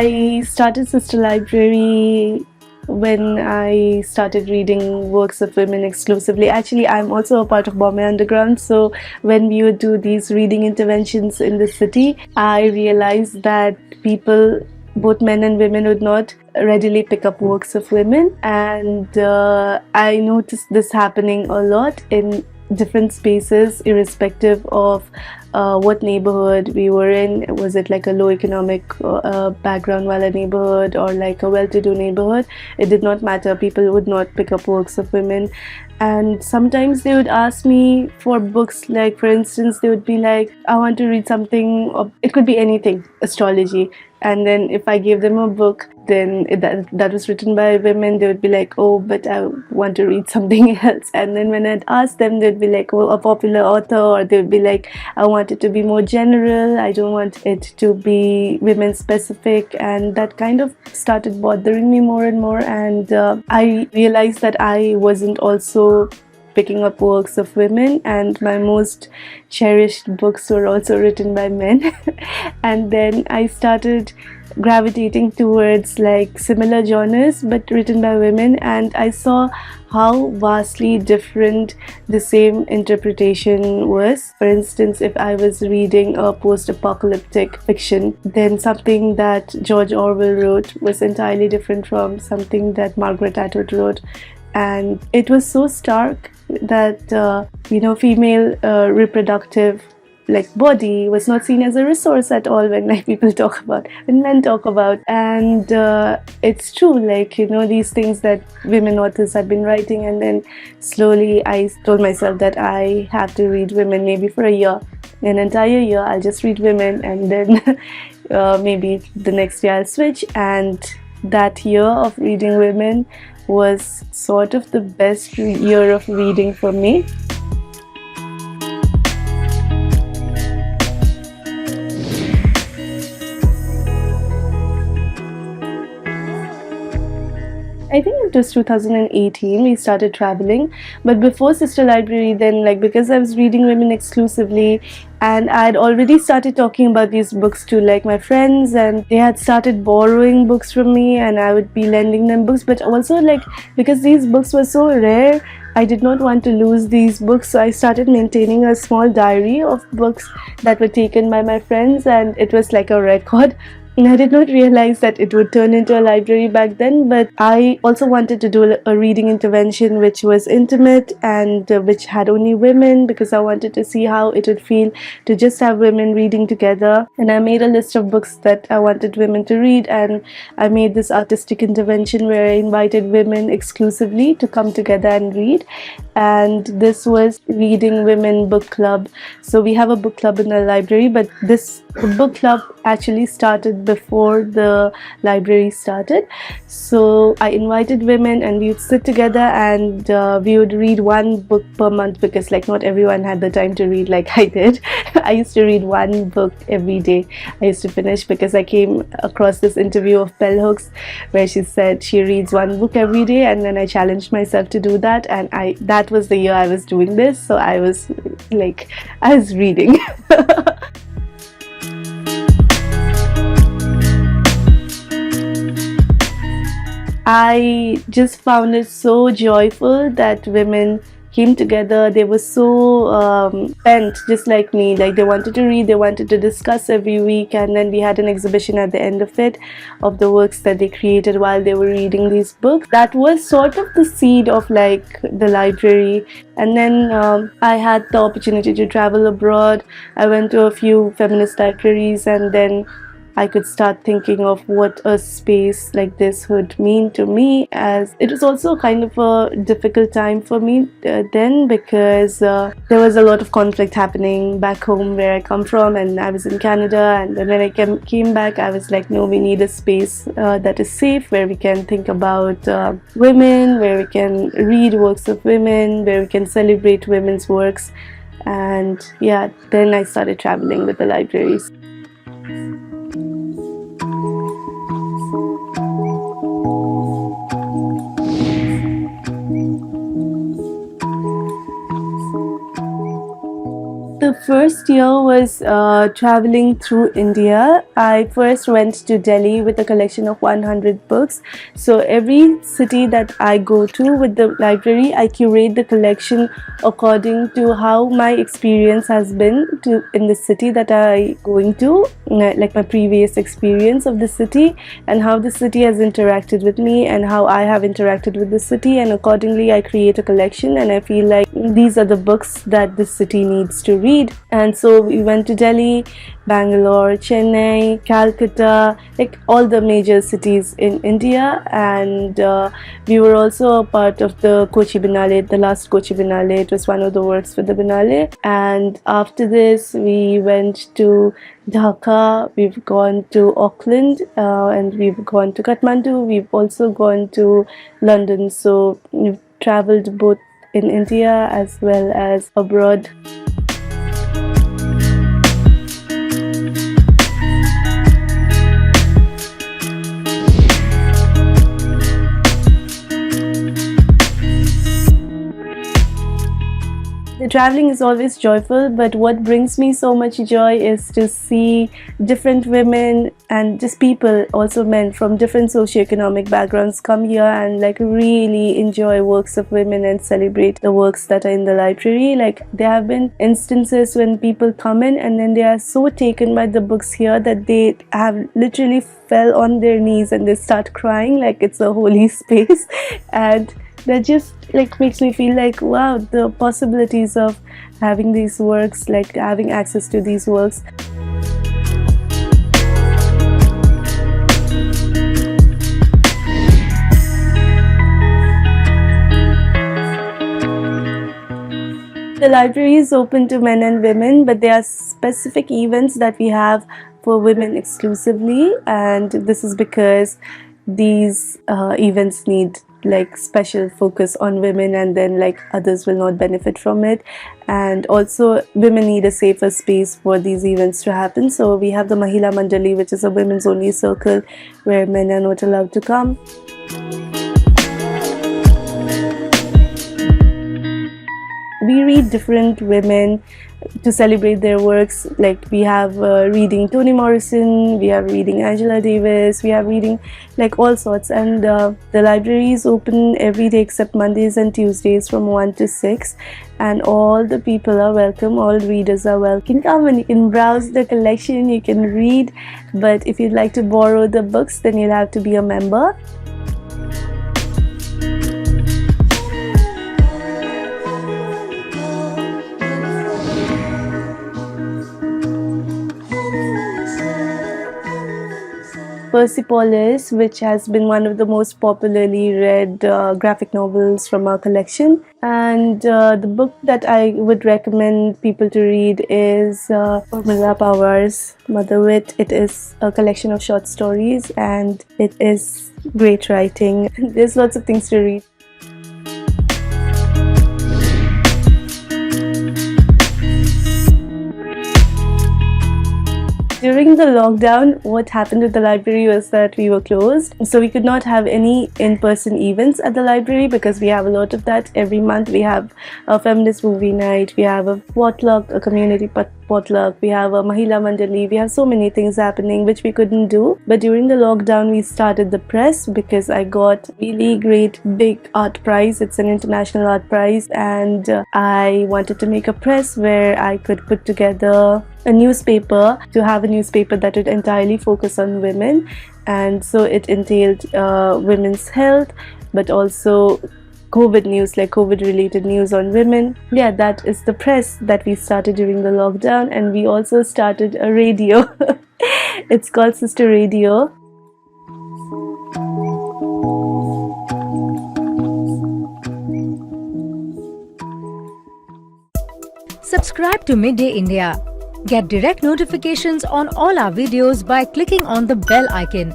I started Sister Library when I started reading works of women exclusively. Actually, I'm also a part of Bombay Underground, so when we would do these reading interventions in the city, I realized that people, both men and women, would not readily pick up works of women, and I noticed this happening a lot in different spaces, irrespective of what neighborhood we were in. Was it like a low economic background wala neighborhood or like a well-to-do neighborhood? It did not matter. People would not pick up works of women. And sometimes they would ask me for books, like for instance, they would be like, I want to read something, or it could be anything, astrology. And then if I gave them a book, then that was written by women, they would be like, oh, but I want to read something else. And then when I'd ask them, they'd be like, oh, a popular author, or they would be like, I want it to be more general, I don't want it to be women specific. And that kind of started bothering me more and more, and I realized that I wasn't also picking up works of women, and my most cherished books were also written by men. And then I started gravitating towards like similar genres but written by women, and I saw how vastly different the same interpretation was. For instance, if I was reading a post-apocalyptic fiction, then something that George Orwell wrote was entirely different from something that Margaret Atwood wrote. And it was so stark that female reproductive like body was not seen as a resource at all when men talk about. And it's true, like, these things that women authors have been writing. And then slowly I told myself that I have to read women, maybe for a year, an entire year I'll just read women, and then maybe the next year I'll switch. And that year of reading women was sort of the best year of reading for me. I think it was 2018 we started traveling, but before Sister Library, then, like, because I was reading women exclusively and I'd already started talking about these books to like my friends, and they had started borrowing books from me and I would be lending them books. But also, like, because these books were so rare, I did not want to lose these books, so I started maintaining a small diary of books that were taken by my friends, and it was like a record. And I did not realize that it would turn into a library back then, but I also wanted to do a reading intervention which was intimate and which had only women, because I wanted to see how it would feel to just have women reading together. And I made a list of books that I wanted women to read, and I made this artistic intervention where I invited women exclusively to come together and read. And this was Reading Women Book Club. So we have a book club in the library, but this book club actually started before the library started. So I invited women and we would sit together, and we would read one book per month, because like not everyone had the time to read like I did. I used to read one book every day. I used to finish, because I came across this interview of Bell Hooks where she said she reads one book every day, and then I challenged myself to do that, and that was the year I was doing this. So I was reading. I just found it so joyful that women came together. They were so bent, just like me. Like, they wanted to read, they wanted to discuss every week, and then we had an exhibition at the end of it of the works that they created while they were reading these books. That was sort of the seed of like the library. And then I had the opportunity to travel abroad. I went to a few feminist libraries, and then I could start thinking of what a space like this would mean to me. As it was also kind of a difficult time for me then, because there was a lot of conflict happening back home where I come from, and I was in Canada. And then when I came back, I was like, no, we need a space that is safe, where we can think about women, where we can read works of women, where we can celebrate women's works. And yeah, then I started traveling with the libraries. The first year was traveling through India. I first went to Delhi with a collection of 100 books. So every city that I go to with the library, I curate the collection according to how my experience has been in the city that I going to, like my previous experience of the city, and how the city has interacted with me and how I have interacted with the city, and accordingly I create a collection, and I feel like these are the books that the city needs to read. And so we went to Delhi, Bangalore, Chennai, Calcutta, like all the major cities in India, and we were also a part of the Kochi Biennale, the last Kochi Biennale. It was one of the works for the Biennale. And after this we went to Dhaka, we've gone to Auckland, and we've gone to Kathmandu, we've also gone to London. So we've traveled both in India as well as abroad. The traveling is always joyful, but what brings me so much joy is to see different women and just people, also men from different socioeconomic backgrounds, come here and like really enjoy works of women and celebrate the works that are in the library. Like there have been instances when people come in and then they are so taken by the books here that they have literally fell on their knees and they start crying like it's a holy space. And that just like makes me feel like, wow, the possibilities of having these works, like having access to these works. The library is open to men and women, but there are specific events that we have for women exclusively, and this is because these events need like special focus on women, and then like others will not benefit from it. And also women need a safer space for these events to happen. So we have the Mahila Mandali, which is a women's only circle where men are not allowed to come. We read different women to celebrate their works. Like we have reading Toni Morrison, we have reading Angela Davis, we have reading like all sorts. And the library is open every day except Mondays and Tuesdays from 1 to 6, and all the people are welcome, all readers are welcome. You can come and you can browse the collection, you can read, but if you'd like to borrow the books then you'll have to be a member. Persepolis, which has been one of the most popularly read graphic novels from our collection. And the book that I would recommend people to read is Urmila Pawar's Mother Wit. It is a collection of short stories and it is great writing. There's lots of things to read. During the lockdown, what happened with the library was that we were closed. So we could not have any in-person events at the library because we have a lot of that. Every month we have a feminist movie night, we have a potluck, a community potluck, we have a Mahila Mandali, we have so many things happening which we couldn't do. But during the lockdown, we started the press because I got really great big art prize. It's an international art prize, and I wanted to make a press where I could put together a newspaper, to have a newspaper that would entirely focus on women. And so it entailed women's health, but also COVID news, like COVID related news on women. Yeah, that is the press that we started during the lockdown. And we also started a radio. It's called Sister Radio. Subscribe to Midday India. Get direct notifications on all our videos by clicking on the bell icon.